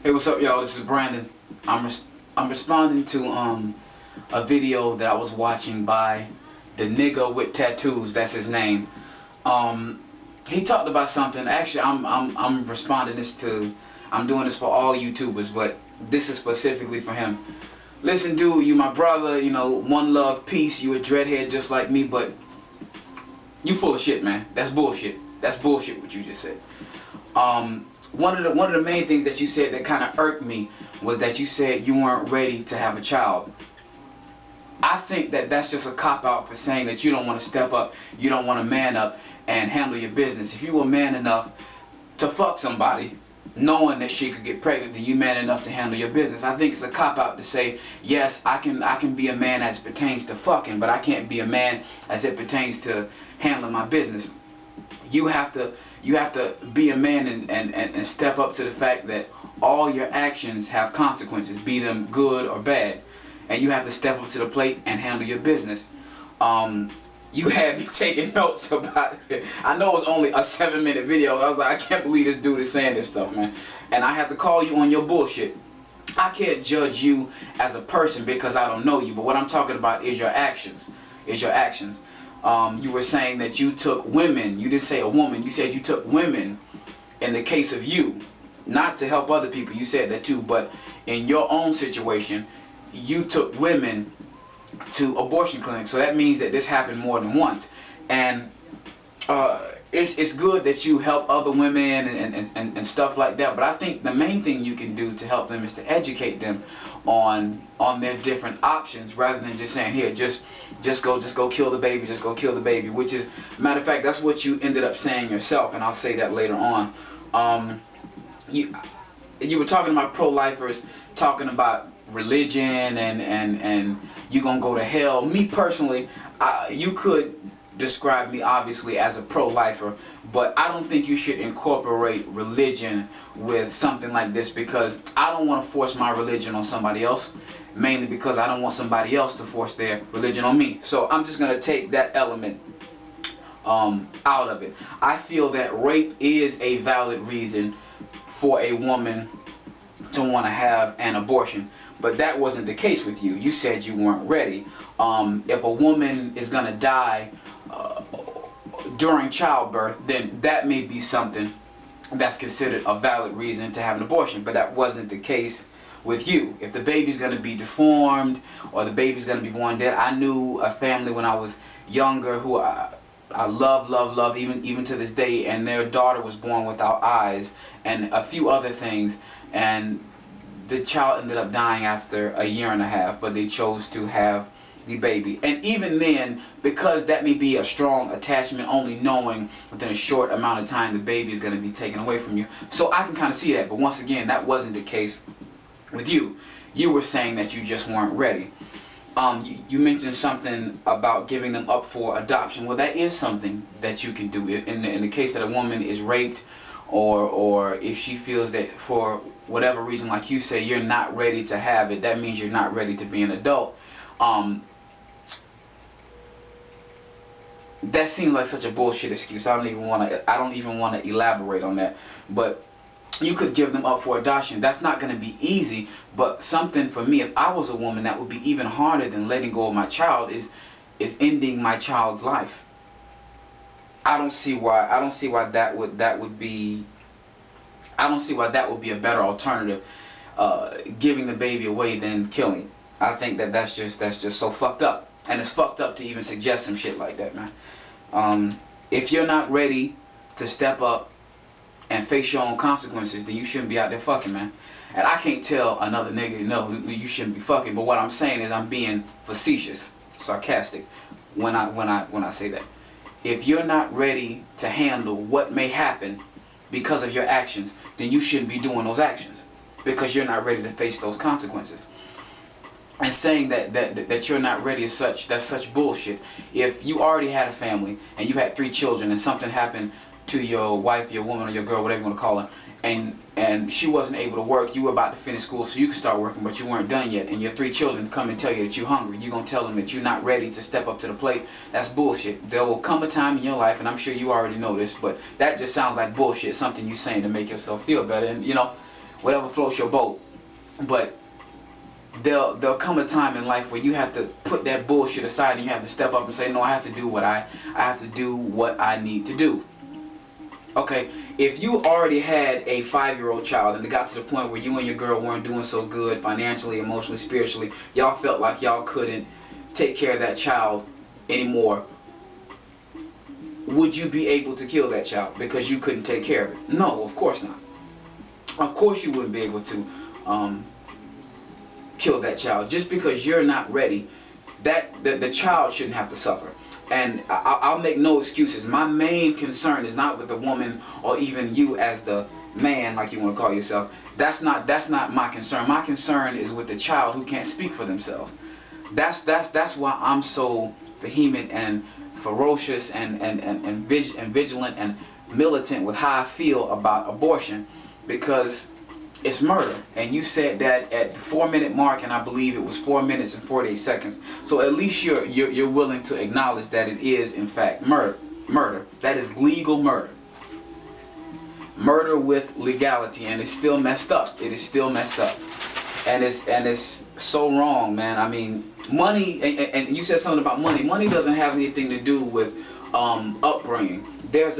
Hey, what's up, y'all? This is Brandon. I'm responding to a video that I was watching by the nigga with tattoos. That's his name. He talked about something. Actually, I'm responding this to. I'm doing this for all YouTubers, but this is specifically for him. Listen, dude, you my brother. You know, one love, peace. You a dreadhead just like me, but you full of shit, man. That's bullshit. That's bullshit what you just said. One of the main things that you said that kind of irked me was that you said you weren't ready to have a child. I think that that's just a cop-out for saying that you don't want to step up, you don't want to man up and handle your business. If you were man enough to fuck somebody, knowing that she could get pregnant, then you man enough to handle your business. I think it's a cop-out to say, yes, I can be a man as it pertains to fucking, but I can't be a man as it pertains to handling my business. You have to be a man and step up to the fact that all your actions have consequences, be them good or bad. And you have to step up to the plate and handle your business. You had me taking notes about it. I know it was only a 7-minute video. I was like, I can't believe this dude is saying this stuff, man. And I have to call you on your bullshit. I can't judge you as a person because I don't know you. But what I'm talking about is your actions. You were saying that you took women. You didn't say a woman. You said you took women in the case of you. Not to help other people. You said that too. But in your own situation, you took women to abortion clinics. So that means that this happened more than once. And it's good that you help other women and stuff like that. But I think the main thing you can do to help them is to educate them on their different options, rather than just saying, here, just go kill the baby, just go kill the baby, which is, matter of fact, that's what you ended up saying yourself, and I'll say that later on. You were talking about pro-lifers, talking about religion and you gonna go to hell. Me personally, you could describe me obviously as a pro-lifer, but I don't think you should incorporate religion with something like this, because I don't want to force my religion on somebody else, mainly because I don't want somebody else to force their religion on me. So I'm just gonna take that element out of it. I feel that rape is a valid reason for a woman to want to have an abortion, but that wasn't the case with you. You said you weren't ready. If a woman is gonna die during childbirth, then that may be something that's considered a valid reason to have an abortion, but that wasn't the case with you. If the baby's gonna be deformed or the baby's gonna be born dead, I knew a family when I was younger who I love even to this day, and their daughter was born without eyes and a few other things, and the child ended up dying after a year and a half, but they chose to have the baby. And even then, because that may be a strong attachment, only knowing within a short amount of time the baby is going to be taken away from you. So I can kind of see that, but once again, that wasn't the case with you. You were saying that you just weren't ready. You mentioned something about giving them up for adoption. Well, that is something that you can do in the case that a woman is raped, or if she feels that for whatever reason, like you say, you're not ready to have it. That means you're not ready to be an adult. That seems like such a bullshit excuse. I don't even want to elaborate on that. But you could give them up for adoption. That's not going to be easy, but something for me, if I was a woman, that would be even harder than letting go of my child is ending my child's life. I don't see why that would be a better alternative, giving the baby away than killing. I think that's just so fucked up, and it's fucked up to even suggest some shit like that, man. If you're not ready to step up and face your own consequences, then you shouldn't be out there fucking, man. And I can't tell another nigga, no, you shouldn't be fucking. But what I'm saying is, I'm being facetious, sarcastic when I say that. If you're not ready to handle what may happen because of your actions, then you shouldn't be doing those actions, because you're not ready to face those consequences. And saying that you're not ready is that's such bullshit. If you already had a family and you had 3 children and something happened to your wife, your woman, or your girl, whatever you want to call her, and she wasn't able to work, you were about to finish school so you could start working, but you weren't done yet, and your 3 children come and tell you that you're hungry, you're going to tell them that you're not ready to step up to the plate. That's bullshit. There will come a time in your life, and I'm sure you already know this, but that just sounds like bullshit, something you're saying to make yourself feel better. And you know, whatever floats your boat. But there'll come a time in life where you have to put that bullshit aside and you have to step up and say, no, I have to do what I have to do what I need to do. Okay, if you already had a 5-year-old child and it got to the point where you and your girl weren't doing so good financially, emotionally, spiritually, y'all felt like y'all couldn't take care of that child anymore, would you be able to kill that child because you couldn't take care of it? No, of course not. Of course you wouldn't be able to kill that child. Just because you're not ready, the child shouldn't have to suffer. And I'll make no excuses. My main concern is not with the woman or even you as the man, like you want to call yourself. That's not my concern. My concern is with the child who can't speak for themselves. That's why I'm so vehement and ferocious and vigilant and militant with how I feel about abortion, because it's murder. And you said that at the 4-minute mark, and I believe it was 4 minutes and 48 seconds. So at least you're willing to acknowledge that it is in fact murder. That is legal murder. Murder with legality, and it's still messed up. It is still messed up, and it's so wrong, man. I mean, money, and you said something about money. Money doesn't have anything to do with upbringing. There's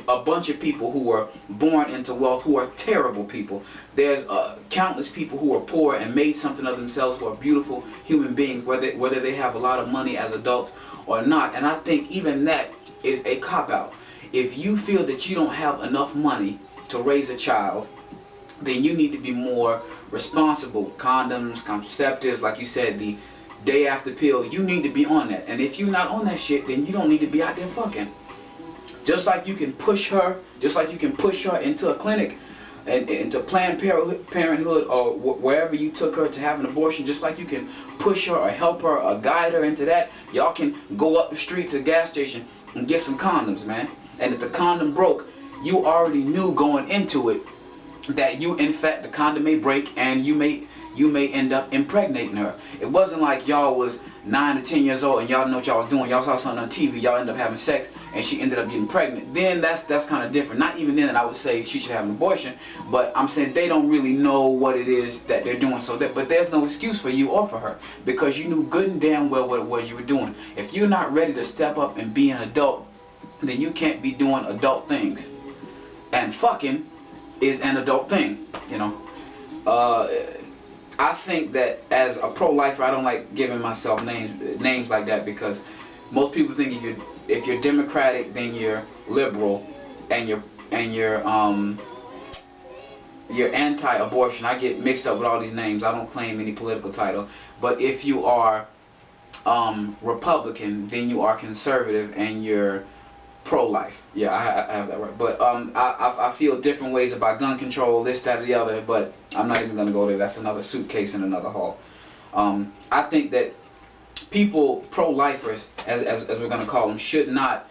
a bunch of people who are born into wealth who are terrible people. There's countless people who are poor and made something of themselves who are beautiful human beings, whether they have a lot of money as adults or not. And I think even that is a cop-out. If you feel that you don't have enough money to raise a child, then you need to be more responsible. Condoms, contraceptives, like you said, the day after pill, you need to be on that. And if you're not on that shit, then you don't need to be out there fucking. Just like you can push her into a clinic and into Planned Parenthood or wherever you took her to have an abortion, just like you can push her or help her or guide her into that, y'all can go up the street to the gas station and get some condoms, man. And if the condom broke, you already knew going into it that in fact the condom may break and you may end up impregnating her. It wasn't like y'all was 9 or 10 years old and y'all know what y'all was doing. Y'all saw something on TV, y'all ended up having sex and she ended up getting pregnant. Then that's kind of different. Not even then I would say she should have an abortion, but I'm saying they don't really know what it is that they're doing. But there's no excuse for you or for her, because you knew good and damn well what it was you were doing. If you're not ready to step up and be an adult, then you can't be doing adult things. And fucking is an adult thing, you know. I think that as a pro-lifer, I don't like giving myself names like that, because most people think if you're Democratic, then you're liberal, and you're anti-abortion. I get mixed up with all these names. I don't claim any political title. But if you are Republican, then you are conservative and you're pro-life. Yeah, I have that right. But I feel different ways about gun control, this, that, or the other, but I'm not even going to go there. That's another suitcase in another hall. I think that people, pro-lifers, as we're going to call them, should not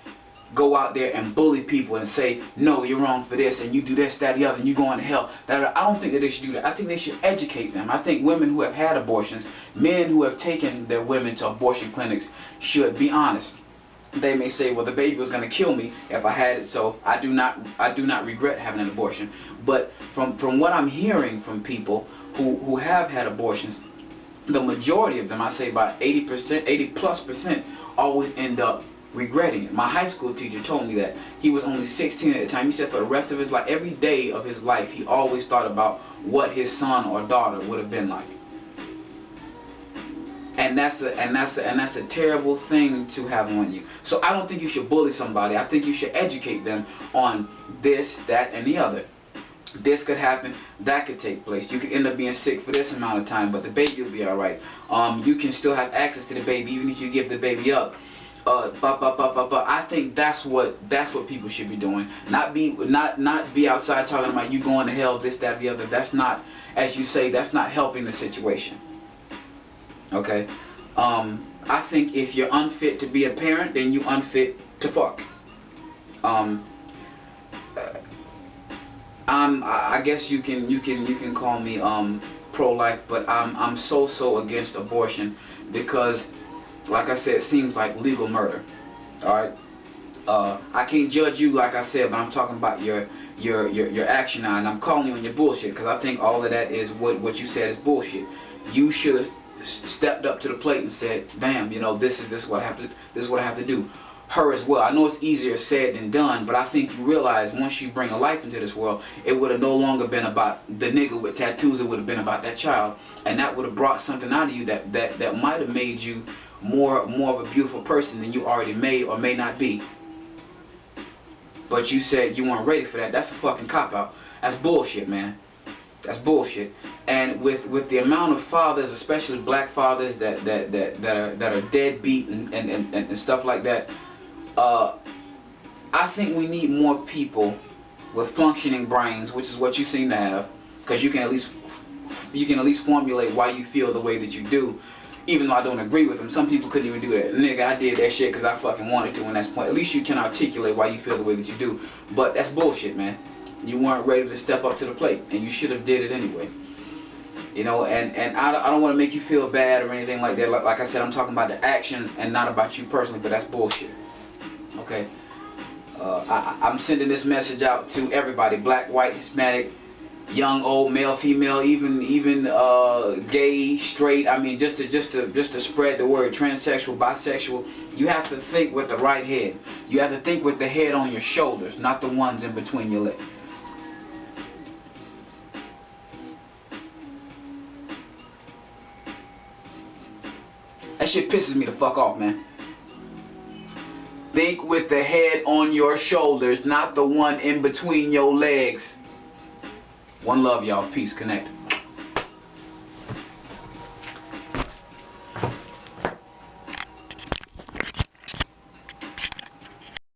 go out there and bully people and say, no, you're wrong for this, and you do this, that, the other, and you going to hell. I don't think that they should do that. I think they should educate them. I think women who have had abortions, men who have taken their women to abortion clinics, should be honest. They may say, well, the baby was going to kill me if I had it, so I do not regret having an abortion. But from what I'm hearing from people who have had abortions, the majority of them, I say about 80+%, always end up regretting it. My high school teacher told me that. He was only 16 at the time. He said for the rest of his life, every day of his life, he always thought about what his son or daughter would have been like. And that's a terrible thing to have on you. So I don't think you should bully somebody. I think you should educate them on this, that, and the other. This could happen, that could take place. You could end up being sick for this amount of time, but the baby will be all right. You can still have access to the baby even if you give the baby up. I think that's what people should be doing. Not be outside talking about you going to hell, this, that, the other. That's not, as you say, that's not helping the situation. Okay, I think if you're unfit to be a parent, then you unfit to fuck. I guess you can call me pro-life, but I'm so against abortion because, like I said, it seems like legal murder. All right, I can't judge you like I said, but I'm talking about your action now, and I'm calling you on your bullshit because I think all of that is what you said is bullshit. You should have stepped up to the plate and said, "Damn, you know, this is what I have to do." Her as well. I know it's easier said than done, but I think you realize once you bring a life into this world, it would have no longer been about the nigga with tattoos. It would have been about that child, and that would have brought something out of you that might have made you more of a beautiful person than you already may or may not be. But you said you weren't ready for that. That's a fucking cop-out. That's bullshit, man. That's bullshit. And with the amount of fathers, especially black fathers that are deadbeat and stuff like that, I think we need more people with functioning brains, which is what you seem to have, because you can at least formulate why you feel the way that you do. Even though I don't agree with them, some people couldn't even do that. Nigga, I did that shit because I fucking wanted to, and that's point. At least you can articulate why you feel the way that you do. But that's bullshit, man. You weren't ready to step up to the plate, and you should have did it anyway. You know, and I don't want to make you feel bad or anything like that. Like I said, I'm talking about the actions and not about you personally, but that's bullshit. Okay? I'm sending this message out to everybody, black, white, Hispanic, young, old, male, female, even gay, straight. I mean, just to spread the word, transsexual, bisexual. You have to think with the right head. You have to think with the head on your shoulders, not the ones in between your legs. That shit pisses me the fuck off, man. Think with the head on your shoulders, not the one in between your legs. One love, y'all. Peace. Connect.